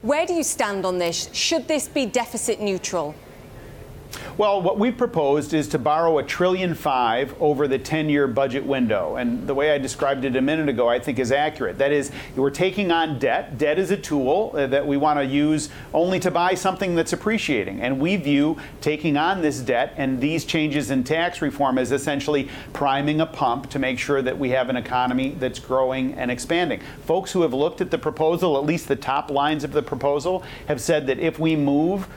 Where do you stand on this? Should this be deficit neutral? Well, what we proposed is to borrow $1.5 trillion over the 10-year budget window. And the way I described it a minute ago, I think is accurate. That is, we're taking on debt. Debt is a tool that we want to use only to buy something that's appreciating. And we view taking on this debt and these changes in tax reform as essentially priming a pump to make sure that we have an economy that's growing and expanding. Folks who have looked at the proposal, at least the top lines of the proposal, have said that if we move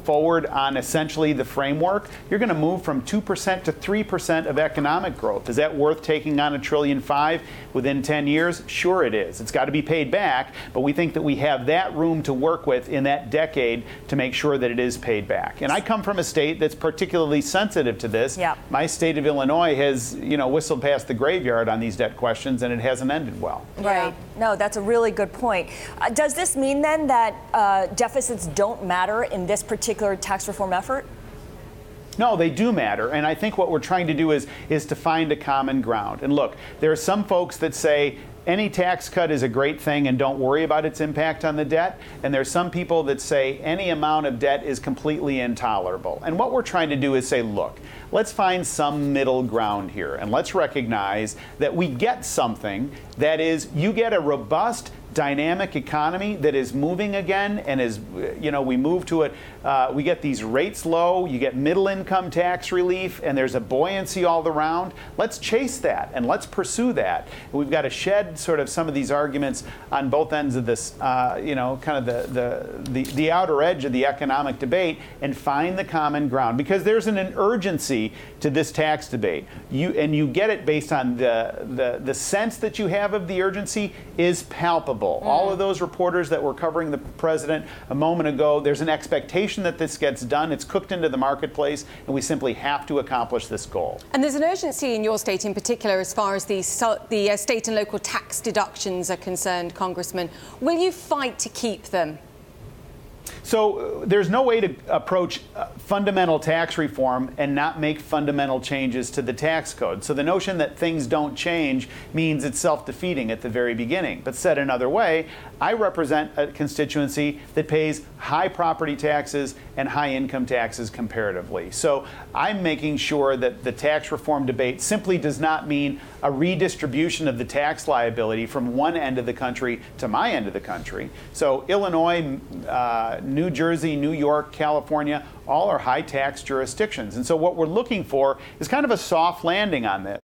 forward on essentially the framework, you're going to move from 2% to 3% of economic growth. Is that worth taking on $1.5 trillion within 10 years? Sure it is. It's got to be paid back, but we think that we have that room to work with in that decade to make sure that it is paid back. And I come from a state that's particularly sensitive to this. Yep. My state of Illinois has, whistled past the graveyard on these debt questions, and it hasn't ended well. Right. No, that's a really good point. Does this mean then that deficits don't matter in this particular tax reform effort? No, they do matter, and I think what we're trying to do is to find a common ground. And look, there are some folks that say any tax cut is a great thing and don't worry about its impact on the debt, and there's some people that say any amount of debt is completely intolerable. And what we're trying to do is say, look, let's find some middle ground here, and let's recognize that we get something that is, you get a robust, dynamic economy that is moving again, and is, we move to it, we get these rates low, you get middle income tax relief, and there's a buoyancy all around. Let's chase that and let's pursue that. We've got to shed sort of some of these arguments on both ends of this, kind of the outer edge of the economic debate, and find the common ground, because there's an urgency to this tax debate. You get it based on the sense that you have of the urgency is palpable. All of those reporters that were covering the president a moment ago, there's an expectation that this gets done. It's cooked into the marketplace, and we simply have to accomplish this goal. And there's an urgency in your state in particular as far as the state and local tax deductions are concerned, Congressman. Will you fight to keep them? So there's no way to approach fundamental tax reform and not make fundamental changes to the tax code. So the notion that things don't change means it's self-defeating at the very beginning. But said another way, I represent a constituency that pays high property taxes and high income taxes comparatively. So I'm making sure that the tax reform debate simply does not mean a redistribution of the tax liability from one end of the country to my end of the country. So Illinois, New Jersey, New York, California, all are high tax jurisdictions. And so what we're looking for is kind of a soft landing on this.